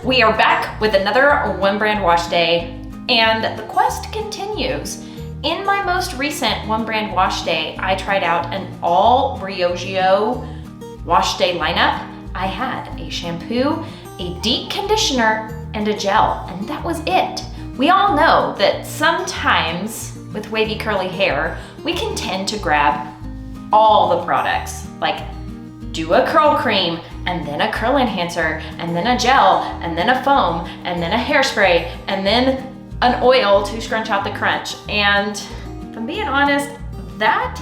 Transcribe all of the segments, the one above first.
We are back with another One Brand Wash Day, and the quest continues. In my most recent One Brand Wash Day, I tried out an all Briogeo wash day lineup. I had a shampoo, a deep conditioner, and a gel, and that was it. We all know that sometimes with wavy curly hair, we can tend to grab all the products, like do a curl cream, and then a curl enhancer, and then a gel, and then a foam, and then a hairspray, and then an oil to scrunch out the crunch. And if I'm being honest, that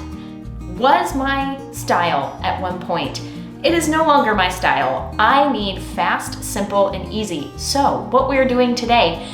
was my style at one point. It is no longer my style. I need fast, simple, and easy. So what we're doing today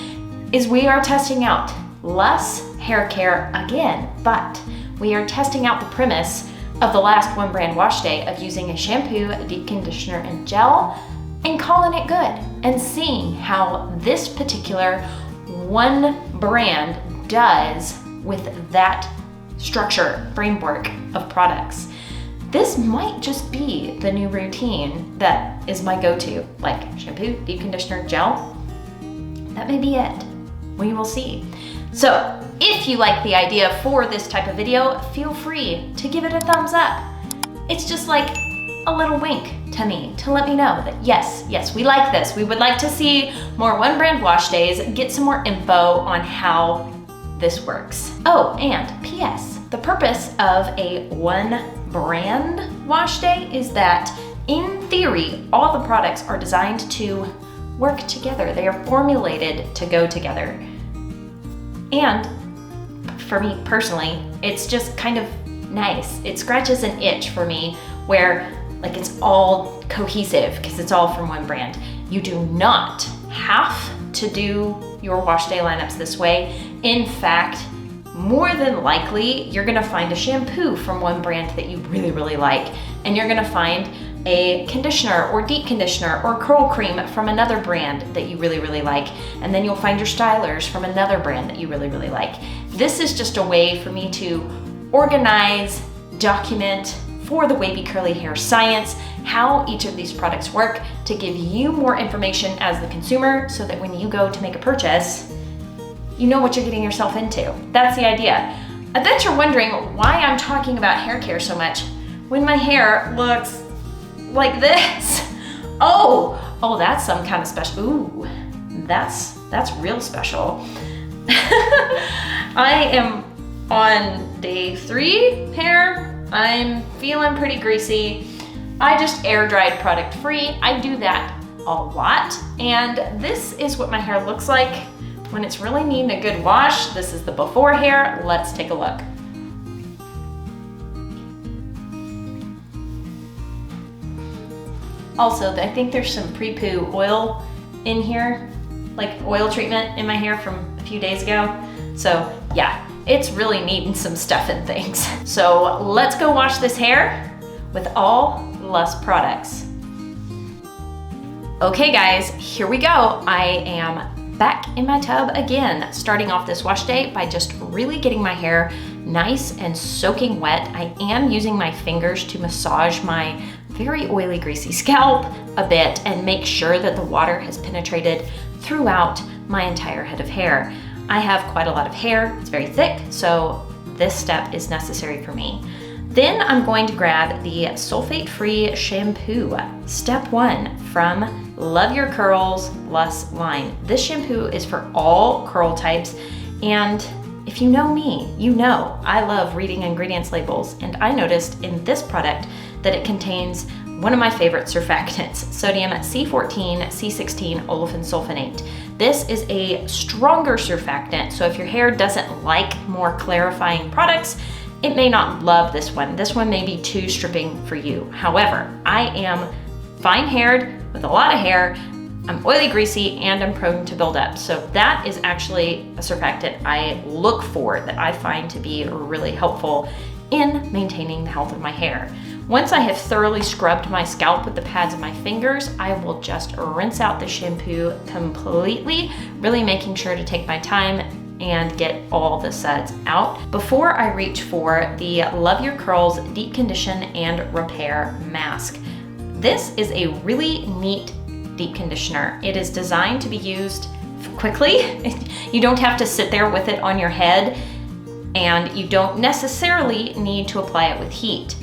is we are testing out LUS hair care again, but we are testing out the premise of the last One Brand Wash Day of using a shampoo, a deep conditioner, and gel, and calling it good, and seeing how this particular one brand does with that structure, framework of products. This might just be the new routine that is my go-to, like shampoo, deep conditioner, gel. That may be it. We will see. So if you like the idea for this type of video, feel free to give it a thumbs up. It's just like a little wink to me to let me know that yes, we like this. We would like to see more One Brand Wash Days, get some more info on how this works. Oh, and P.S. The purpose of a One Brand Wash Day is that in theory, all the products are designed to work together. They are formulated to go together. And for me personally, it's just kind of nice. It scratches an itch for me where like it's all cohesive because it's all from one brand. You do not have to do your wash day lineups this way. In fact, more than likely, you're gonna find a shampoo from one brand that you really like, and you're gonna find a conditioner or deep conditioner or curl cream from another brand that you really like, and then you'll find your stylers from another brand that you really like. This is just a way for me to organize, document for the wavy curly hair science, how each of these products work, to give you more information as the consumer so that when you go to make a purchase, you know what you're getting yourself into. That's the idea. I bet you're wondering why I'm talking about hair care so much when my hair looks like this. Oh, that's some kind of special. Ooh, that's real special. I am on day 3 hair. I'm feeling pretty greasy. I just air dried product free. I do that a lot. And this is what my hair looks like when it's really needing a good wash. This is the before hair. Let's take a look. Also, I think there's some pre-poo oil in here, like oil treatment in my hair from a few days ago. So yeah, it's really needing some stuff and things. So let's go wash this hair with all LUS products. Okay guys, here we go. I am back in my tub again, starting off this wash day by just really getting my hair nice and soaking wet. I am using my fingers to massage my very oily, greasy scalp a bit and make sure that the water has penetrated throughout my entire head of hair. I have quite a lot of hair, it's very thick, so this step is necessary for me. Then I'm going to grab the sulfate-free shampoo, step 1 from Love Your Curls LUS line. This shampoo is for all curl types, and if you know me, you know I love reading ingredients labels, and I noticed in this product that it contains one of my favorite surfactants, sodium C14, C16 olefin sulfonate. This is a stronger surfactant, so if your hair doesn't like more clarifying products, it may not love this one. This one may be too stripping for you. However, I am fine-haired with a lot of hair, I'm oily, greasy, and I'm prone to buildup. So that is actually a surfactant I look for that I find to be really helpful in maintaining the health of my hair. Once I have thoroughly scrubbed my scalp with the pads of my fingers, I will just rinse out the shampoo completely, really making sure to take my time and get all the suds out before I reach for the Love Your Curls Deep Condition and Repair Mask. This is a really neat deep conditioner. It is designed to be used quickly. You don't have to sit there with it on your head, and you don't necessarily need to apply it with heat.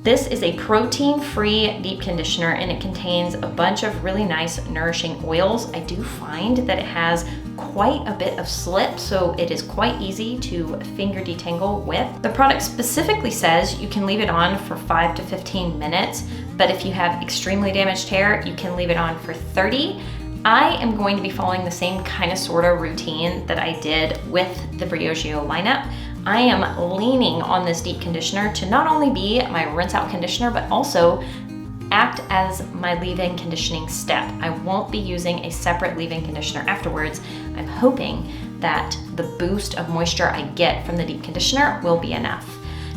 This is a protein-free deep conditioner, and it contains a bunch of really nice nourishing oils. I do find that it has quite a bit of slip, so it is quite easy to finger detangle with. The product specifically says you can leave it on for 5 to 15 minutes, but if you have extremely damaged hair, you can leave it on for 30. I am going to be following the same kind of sort of routine that I did with the Briogeo lineup. I am leaning on this deep conditioner to not only be my rinse out conditioner, but also act as my leave-in conditioning step. I won't be using a separate leave-in conditioner afterwards. I'm hoping that the boost of moisture I get from the deep conditioner will be enough.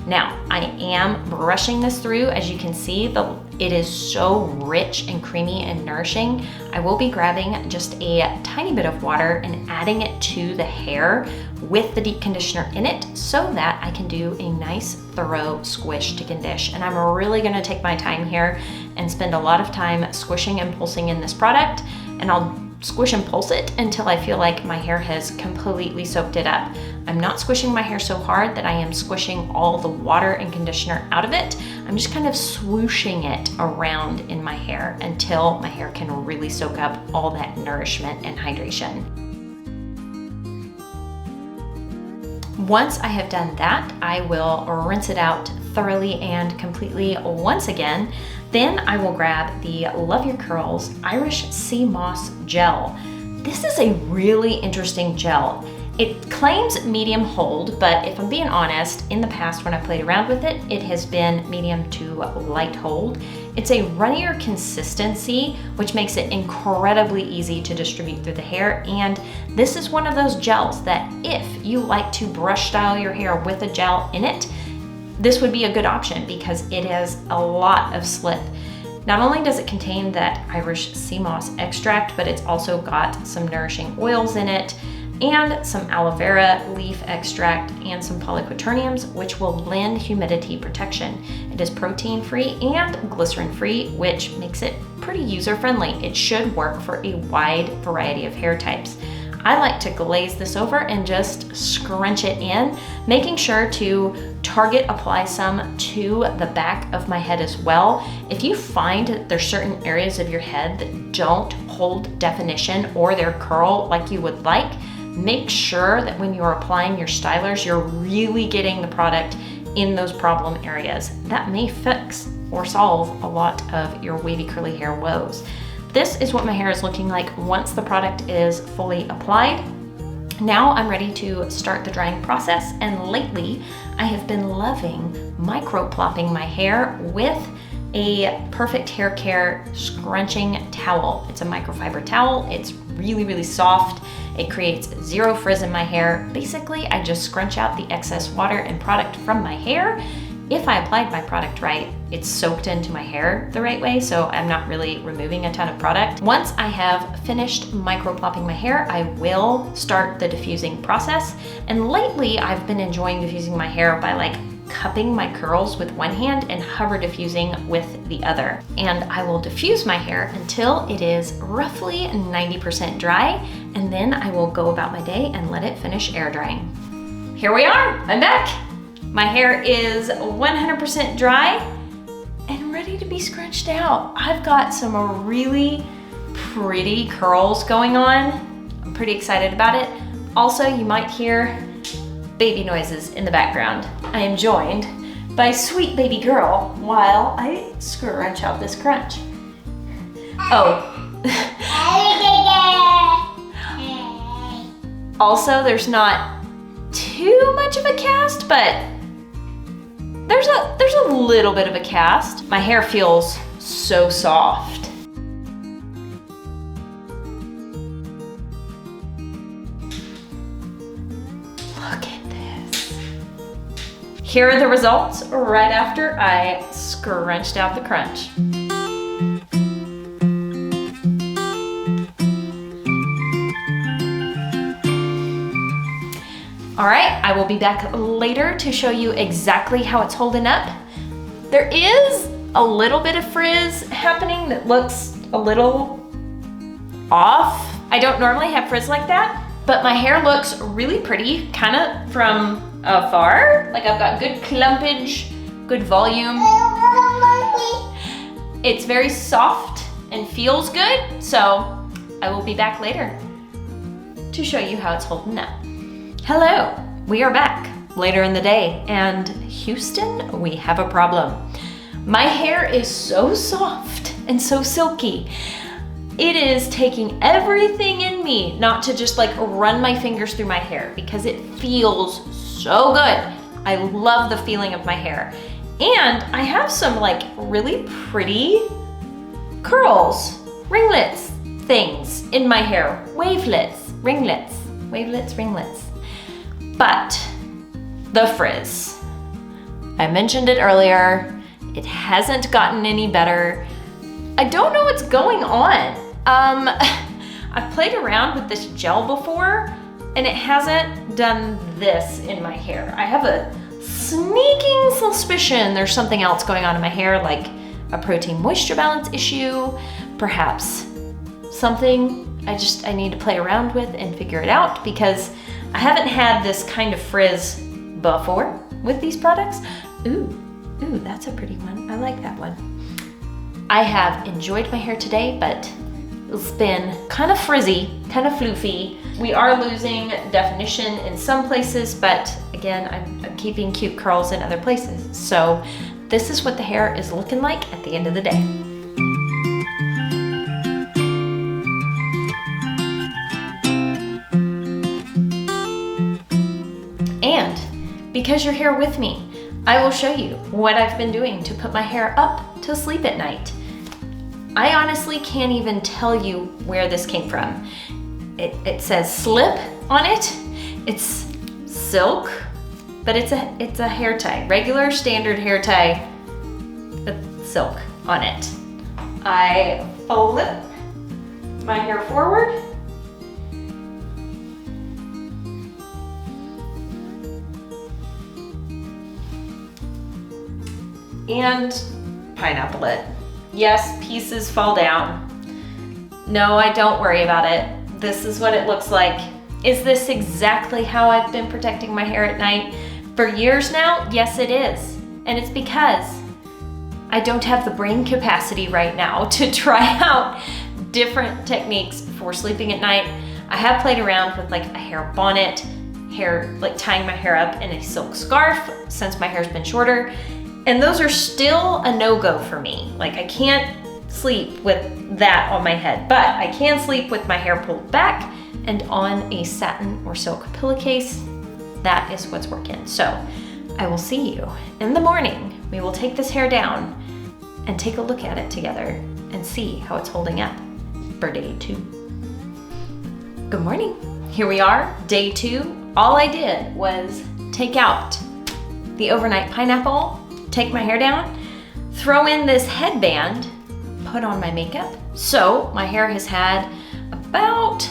Now, I am brushing this through. As you can see, it is so rich and creamy and nourishing. I will be grabbing just a tiny bit of water and adding it to the hair with the deep conditioner in it so that I can do a nice thorough squish to condition. And I'm really gonna take my time here and spend a lot of time squishing and pulsing in this product, and I'll squish and pulse it until I feel like my hair has completely soaked it up. I'm not squishing my hair so hard that I am squishing all the water and conditioner out of it. I'm just kind of swooshing it around in my hair until my hair can really soak up all that nourishment and hydration. Once I have done that, I will rinse it out thoroughly and completely once again. Then I will grab the Love Your Curls Irish Sea Moss Gel. This is a really interesting gel. It claims medium hold, but if I'm being honest, in the past when I played around with it, it has been medium to light hold. It's a runnier consistency, which makes it incredibly easy to distribute through the hair. And this is one of those gels that if you like to brush style your hair with a gel in it, this would be a good option because it has a lot of slip. Not only does it contain that Irish sea moss extract, but it's also got some nourishing oils in it and some aloe vera leaf extract and some polyquaterniums, which will lend humidity protection. It is protein-free and glycerin-free, which makes it pretty user-friendly. It should work for a wide variety of hair types. I like to glaze this over and just scrunch it in, making sure to target apply some to the back of my head as well. If you find that there's certain areas of your head that don't hold definition or they're curl like you would like, make sure that when you're applying your stylers, you're really getting the product in those problem areas. That may fix or solve a lot of your wavy curly hair woes. This is what my hair is looking like once the product is fully applied. Now I'm ready to start the drying process, and lately I have been loving micro-plopping my hair with a Perfect Hair Care scrunching towel. It's a microfiber towel. It's really, really soft. It creates zero frizz in my hair. Basically, I just scrunch out the excess water and product from my hair. If I applied my product right, it's soaked into my hair the right way, so I'm not really removing a ton of product. Once I have finished micro-plopping my hair, I will start the diffusing process. And lately, I've been enjoying diffusing my hair by like cupping my curls with one hand and hover diffusing with the other. And I will diffuse my hair until it is roughly 90% dry, and then I will go about my day and let it finish air drying. Here we are, I'm back. My hair is 100% dry and ready to be scrunched out. I've got some really pretty curls going on. I'm pretty excited about it. Also, you might hear baby noises in the background. I am joined by sweet baby girl while I scrunch out this crunch. Oh. Also, there's not too much of a cast, but there's a little bit of a cast. My hair feels so soft. Look at this. Here are the results right after I scrunched out the crunch. All right, I will be back later to show you exactly how it's holding up. There is a little bit of frizz happening that looks a little off. I don't normally have frizz like that, but my hair looks really pretty, kind of from afar. Like I've got good clumpage, good volume. It's very soft and feels good, so I will be back later to show you how it's holding up. Hello, we are back later in the day, and Houston, we have a problem. My hair is so soft and so silky. It is taking everything in me not to just like run my fingers through my hair because it feels so good. I love the feeling of my hair. And I have some like really pretty curls, ringlets, things in my hair. Wavelets, ringlets, wavelets, ringlets. But the frizz. I mentioned it earlier. It hasn't gotten any better. I don't know what's going on. I've played around with this gel before and it hasn't done this in my hair. I have a sneaking suspicion there's something else going on in my hair, like a protein moisture balance issue, perhaps something I need to play around with and figure it out, because I haven't had this kind of frizz before with these products. Ooh, that's a pretty one. I like that one. I have enjoyed my hair today, but it's been kind of frizzy, kind of floofy. We are losing definition in some places, but again, I'm keeping cute curls in other places. So this is what the hair is looking like at the end of the day. And because you're here with me, I will show you what I've been doing to put my hair up to sleep at night. I honestly can't even tell you where this came from. It says slip on it. It's silk, but it's a hair tie, regular standard hair tie with silk on it. I flip my hair forward. And pineapple it. Yes, pieces fall down. No, I don't worry about it. This is what it looks like. Is this exactly how I've been protecting my hair at night for years now? Yes, it is. And it's because I don't have the brain capacity right now to try out different techniques for sleeping at night. I have played around with like a hair bonnet, like tying my hair up in a silk scarf since my hair's been shorter. And those are still a no-go for me. Like I can't sleep with that on my head, but I can sleep with my hair pulled back and on a satin or silk pillowcase. That is what's working. So I will see you in the morning. We will take this hair down and take a look at it together and see how it's holding up for day 2. Good morning. Here we are, day 2. All I did was take out the overnight pineapple, take my hair down, throw in this headband, put on my makeup. So my hair has had about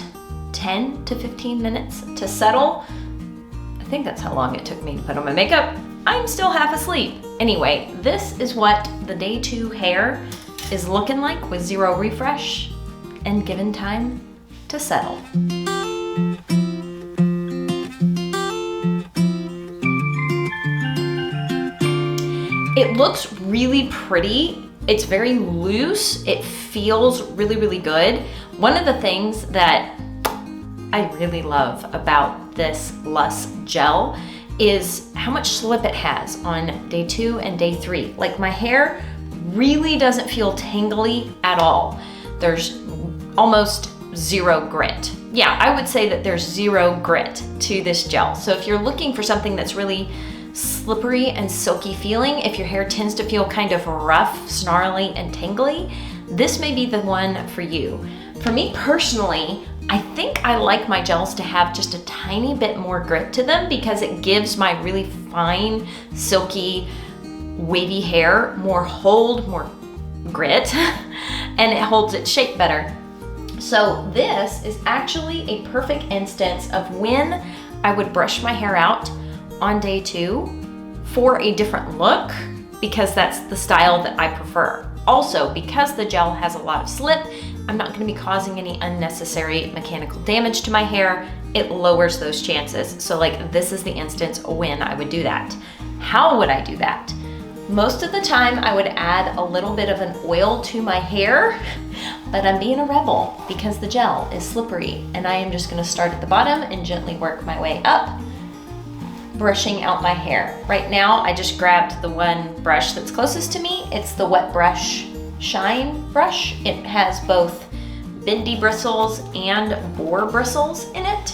10 to 15 minutes to settle. I think that's how long it took me to put on my makeup. I'm still half asleep. Anyway, this is what the day 2 hair is looking like with 0 refresh and given time to settle. It looks really pretty. It's very loose. It feels really, really good. One of the things that I really love about this LUS gel is how much slip it has on day 2 and day 3. Like my hair really doesn't feel tangly at all. There's almost 0 grit. Yeah, I would say that there's 0 grit to this gel. So if you're looking for something that's really slippery and silky feeling, if your hair tends to feel kind of rough, snarly, and tangly, this may be the one for you. For me personally, I think I like my gels to have just a tiny bit more grit to them because it gives my really fine, silky, wavy hair more hold, more grit, and it holds its shape better. So this is actually a perfect instance of when I would brush my hair out on day 2 for a different look, because that's the style that I prefer. Also, because the gel has a lot of slip, I'm not gonna be causing any unnecessary mechanical damage to my hair. It lowers those chances. So like this is the instance when I would do that. How would I do that? Most of the time I would add a little bit of an oil to my hair, but I'm being a rebel because the gel is slippery, and I am just gonna start at the bottom and gently work my way up, brushing out my hair. Right now, I just grabbed the one brush that's closest to me. It's the Wet Brush Shine brush. It has both bendy bristles and boar bristles in it.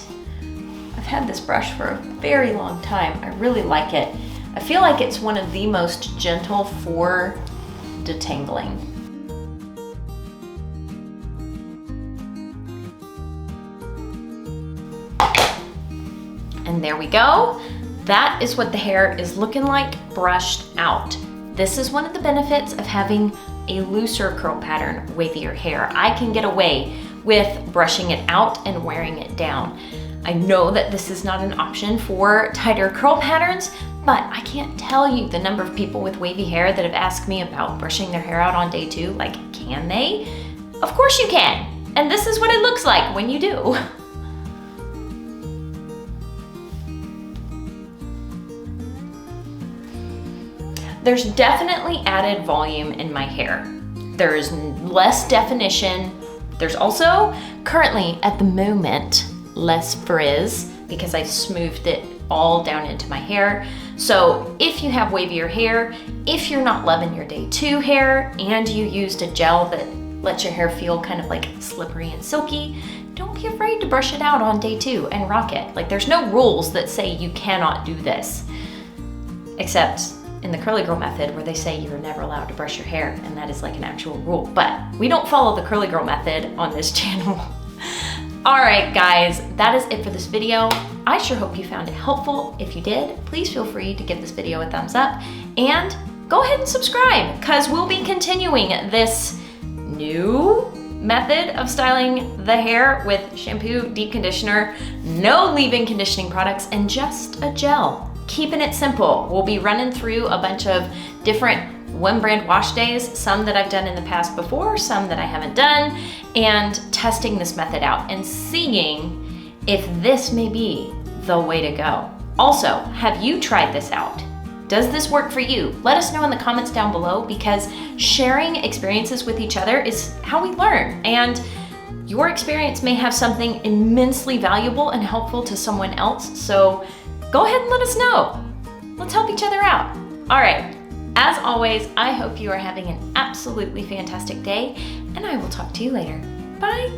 I've had this brush for a very long time. I really like it. I feel like it's one of the most gentle for detangling. And there we go. That is what the hair is looking like brushed out. This is one of the benefits of having a looser curl pattern, wavier hair. I can get away with brushing it out and wearing it down. I know that this is not an option for tighter curl patterns, but I can't tell you the number of people with wavy hair that have asked me about brushing their hair out on day 2. Like, can they? Of course you can. And this is what it looks like when you do. There's definitely added volume in my hair. There's less definition. There's also, currently at the moment, less frizz because I smoothed it all down into my hair. So if you have wavier hair, if you're not loving your day 2 hair and you used a gel that lets your hair feel kind of like slippery and silky, don't be afraid to brush it out on day 2 and rock it. Like, there's no rules that say you cannot do this, except in the curly girl method where they say you're never allowed to brush your hair, and that is like an actual rule. But we don't follow the curly girl method on this channel. All right, guys, that is it for this video. I sure hope you found it helpful. If you did, please feel free to give this video a thumbs up and go ahead and subscribe, because we'll be continuing this new method of styling the hair with shampoo, deep conditioner, no leave-in conditioning products, and just a gel. Keeping it simple. We'll be running through a bunch of different one brand wash days, some that I've done in the past before, some that I haven't done, and testing this method out and seeing if this may be the way to go. Also, have you tried this out? Does this work for you? Let us know in the comments down below, because sharing experiences with each other is how we learn, and your experience may have something immensely valuable and helpful to someone else, so go ahead and let us know. Let's help each other out. All right. As always, I hope you are having an absolutely fantastic day, and I will talk to you later. Bye.